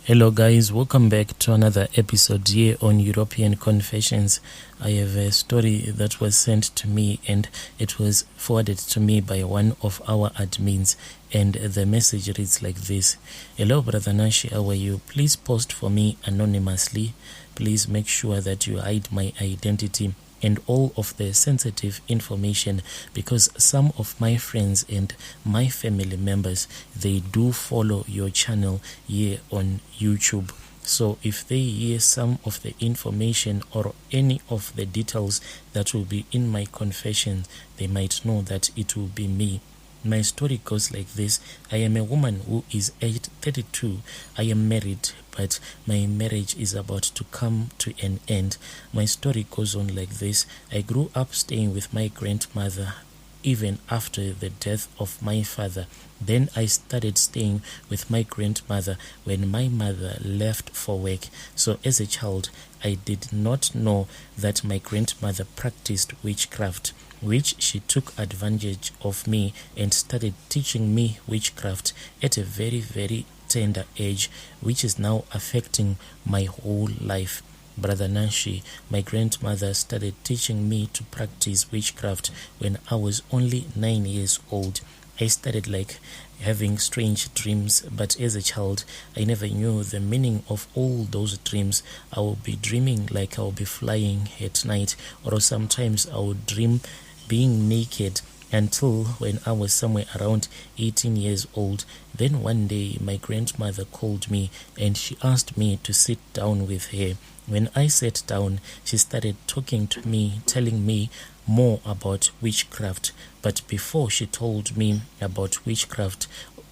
Hello guys, welcome back to another episode here on European Confessions. I have a story that was sent to me and it was forwarded to me by one of our admins, and the message reads like this. Hello Brother Nashi, how are you? Please post for me anonymously. Please make sure that you hide my identity and all of the sensitive information, because some of my friends and my family members, they do follow your channel here on YouTube. So if they hear some of the information or any of the details that will be in my confession, they might know that it will be me. My story goes like this. I am a woman who is 32. I am married, but my marriage is about to come to an end. My story goes on like this. I grew up staying with my grandmother even after the death of my father. Then I started staying with my grandmother when my mother left for work. So as a child, I did not know that my grandmother practiced witchcraft, which she took advantage of me and started teaching me witchcraft at a very, very tender age, which is now affecting my whole life. Brother Nashi, my grandmother started teaching me to practice witchcraft when I was only 9 years old. I started having strange dreams, but as a child, I never knew the meaning of all those dreams. I would be dreaming like I would be flying at night, or sometimes I would dream being naked, until when I was somewhere around 18 years old. Then one day my grandmother called me and she asked me to sit down with her. When I sat down, she started talking to me, telling me more about witchcraft. But before she told me about witchcraft,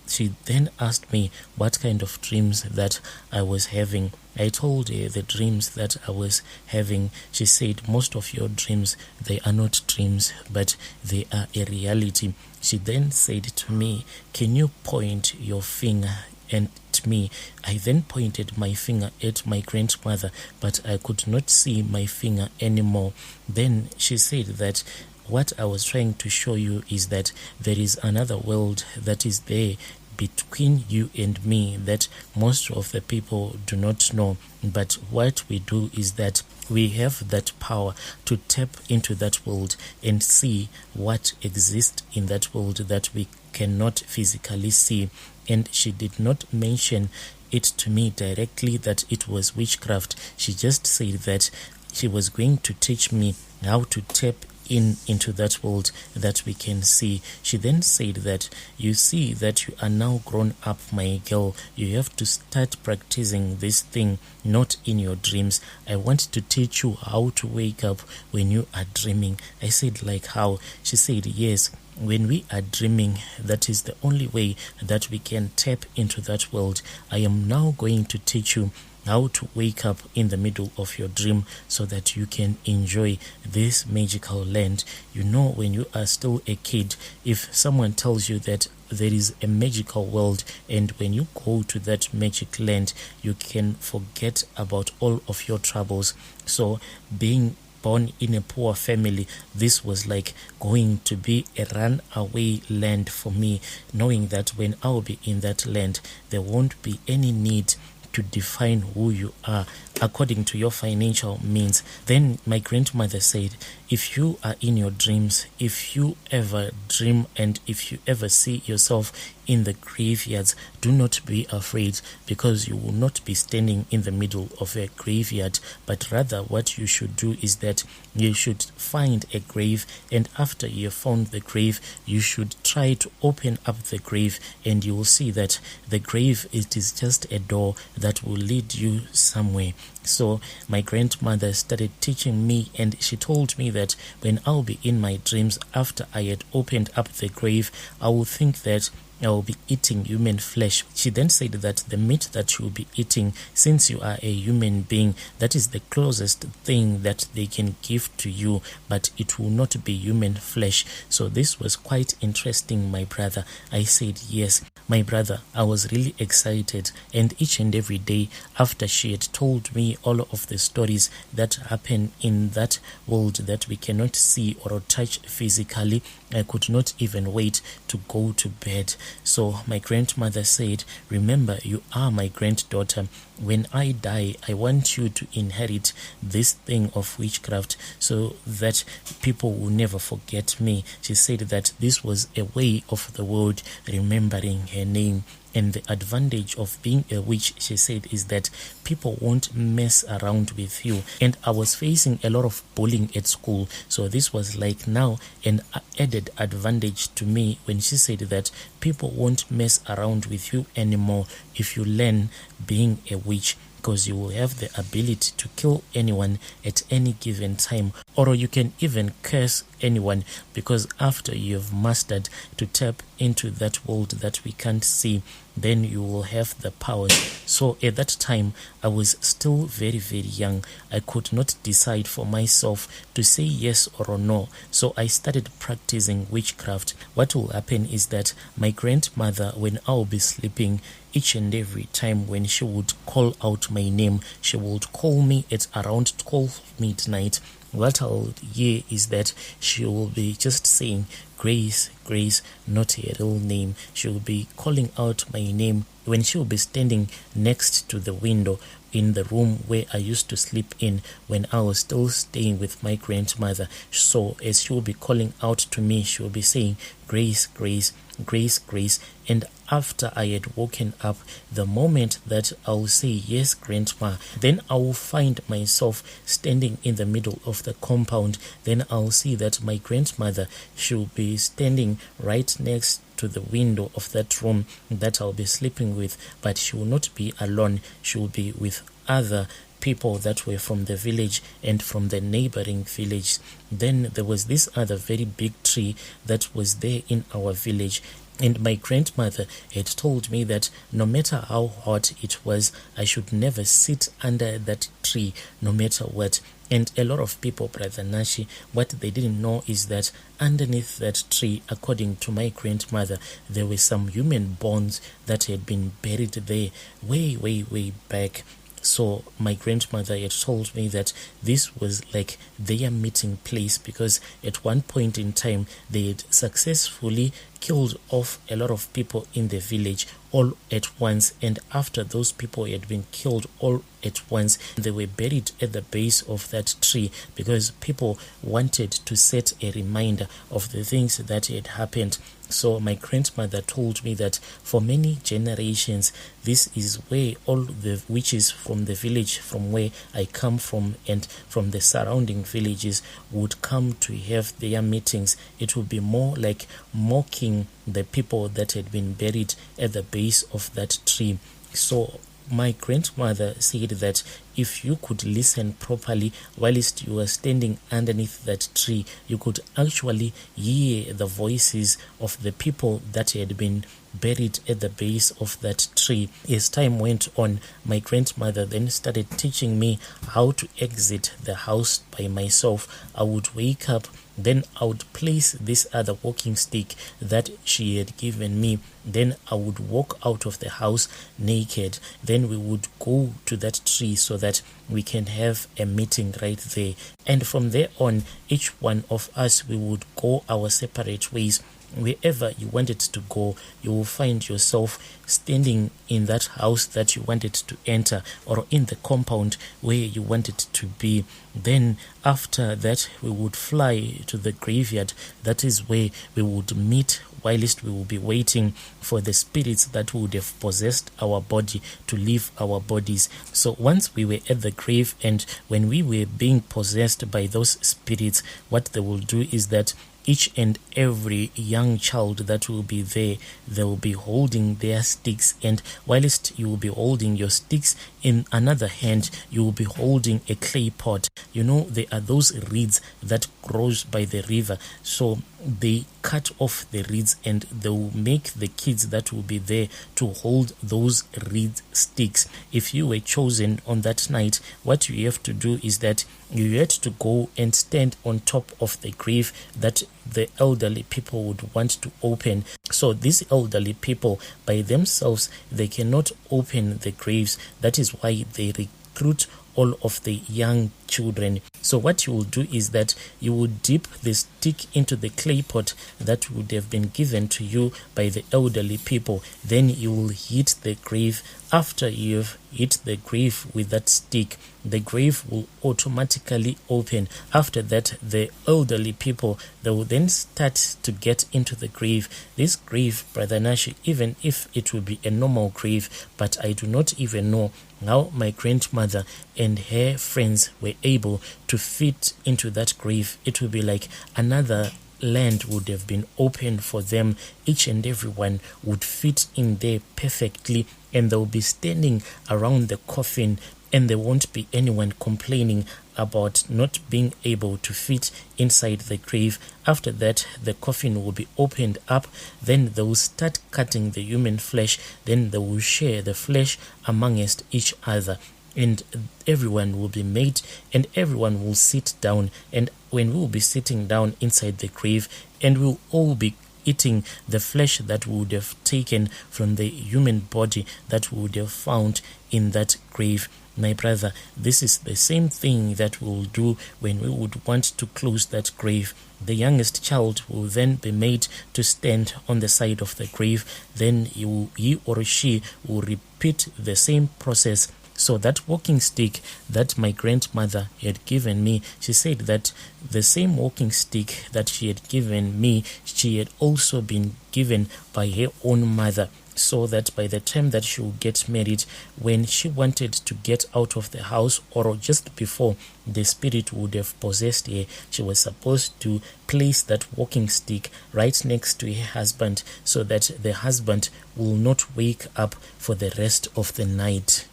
she then asked me what kind of dreams that I was having. I told her the dreams that I was having. She said, most of your dreams, they are not dreams, but they are a reality. She then said to me, can you point your finger at me? I then pointed my finger at my grandmother, but I could not see my finger anymore. Then she said that what I was trying to show you is that there is another world that is there between you and me that most of the people do not know. But what we do is that we have that power to tap into that world and see what exists in that world that we cannot physically see. And she did not mention it to me directly that it was witchcraft. She just said that she was going to teach me how to tap into that world that we can see. She then said that you see that you are now grown up, my girl. You have to start practicing this thing, not in your dreams. I want to teach you how to wake up when you are dreaming. I said, like how? She said, yes, when we are dreaming, that is the only way that we can tap into that world. I am now going to teach you how to wake up in the middle of your dream so that you can enjoy this magical land. You know, when you are still a kid, if someone tells you that there is a magical world, and when you go to that magic land, you can forget about all of your troubles. So being born in a poor family, this was like going to be a runaway land for me, knowing that when I will be in that land, there won't be any need to define who you are according to your financial means. Then my grandmother said, if you are in your dreams, if you ever dream and if you ever see yourself in the graveyards, do not be afraid, because you will not be standing in the middle of a graveyard, but rather what you should do is that you should find a grave, and after you have found the grave, you should try to open up the grave, and you will see that the grave, it is just a door that will lead you somewhere. So my grandmother started teaching me, and she told me that when I'll be in my dreams, after I had opened up the grave, I will think that I will be eating human flesh. She then said that the meat that you will be eating, since you are a human being, that is the closest thing that they can give to you, but it will not be human flesh. So this was quite interesting, my brother. I said yes. My brother, I was really excited, and each and every day after she had told me all of the stories that happen in that world that we cannot see or touch physically, I could not even wait to go to bed. So my grandmother said, remember, you are my granddaughter. When I die, I want you to inherit this thing of witchcraft so that people will never forget me. She said that this was a way of the world remembering her name. And the advantage of being a witch, she said, is that people won't mess around with you. And I was facing a lot of bullying at school. So this was like now an added advantage to me when she said that people won't mess around with you anymore if you learn being a witch, because you will have the ability to kill anyone at any given time, or you can even curse anyone, because after you have mastered to tap into that world that we can't see, then you will have the powers. So at that time, I was still very, very young. I could not decide for myself to say yes or no. So I started practicing witchcraft. What will happen is that my grandmother, when I'll be sleeping, each and every time when she would call out my name, she would call me at around 12 midnight. What I'll hear is that she will be just saying, Grace, Grace, not her real name. She will be calling out my name when she will be standing next to the window in the room where I used to sleep in when I was still staying with my grandmother. So as she will be calling out to me, she will be saying, Grace, Grace, Grace, Grace. And after I had woken up, the moment that I'll say, yes, grandma, then I will find myself standing in the middle of the compound. Then I'll see that my grandmother, she'll be standing right next to the window of that room that I'll be sleeping with, but she will not be alone. She will be with other people that were from the village and from the neighboring village. Then there was this other very big tree that was there in our village. And my grandmother had told me that no matter how hot it was, I should never sit under that tree, no matter what. And a lot of people, Brother Nashi, what they didn't know is that underneath that tree, according to my grandmother, there were some human bones that had been buried there way, way, way back. So my grandmother had told me that this was like their meeting place, because at one point in time they had successfully killed off a lot of people in the village all at once, and after those people had been killed all at once, they were buried at the base of that tree because people wanted to set a reminder of the things that had happened. So my grandmother told me that for many generations, this is where all the witches from the village from where I come from and from the surrounding villages would come to have their meetings. It would be more like mocking the people that had been buried at the base of that tree. So my grandmother said that if you could listen properly whilst you were standing underneath that tree, you could actually hear the voices of the people that had been buried at the base of that tree. As time went on, my grandmother then started teaching me how to exit the house by myself. I would wake up, then I would place this other walking stick that she had given me. Then I would walk out of the house naked. Then we would go to that tree so that we can have a meeting right there. And from there on, each one of us, we would go our separate ways. Wherever you wanted to go, you will find yourself standing in that house that you wanted to enter, or in the compound where you wanted to be. Then after that, we would fly to the graveyard. That is where we would meet, whilst we will be waiting for the spirits that would have possessed our body to leave our bodies. So once we were at the grave, and when we were being possessed by those spirits, what they will do is that each and every young child that will be there, they will be holding their sticks, and whilst you will be holding your sticks, in another hand you will be holding a clay pot. You know, there are those reeds that grows by the river, so they cut off the reeds and they will make the kids that will be there to hold those reed sticks. If you were chosen on that night, what you have to do is that you had to go and stand on top of the grave that the elderly people would want to open. So these elderly people by themselves, they cannot open the graves. That is why they recruit all of the young children. So what you will do is that you will dip the stick into the clay pot that would have been given to you by the elderly people. Then you will hit the grave. After you've hit the grave with that stick, the grave will automatically open. After that, the elderly people, they will then start to get into the grave. This grave, Brother Nashi, even if it will be a normal grave, but I do not even know how my grandmother and her friends were able to fit into that grave. It will be like another land would have been open for them. Each and everyone would fit in there perfectly, and they'll be standing around the coffin, and there won't be anyone complaining about not being able to fit inside the grave. After that, the coffin will be opened up. Then they will start cutting the human flesh. Then they will share the flesh amongst each other, and everyone will be made, and everyone will sit down. And when we will be sitting down inside the grave, and we'll all be eating the flesh that we would have taken from the human body that we would have found in that grave. My brother, this is the same thing that we will do when we would want to close that grave. The youngest child will then be made to stand on the side of the grave. Then he or she will repeat the same process. So that walking stick that my grandmother had given me, she said that the same walking stick that she had given me, she had also been given by her own mother, so that by the time that she would get married, when she wanted to get out of the house, or just before the spirit would have possessed her, she was supposed to place that walking stick right next to her husband, so that the husband will not wake up for the rest of the night.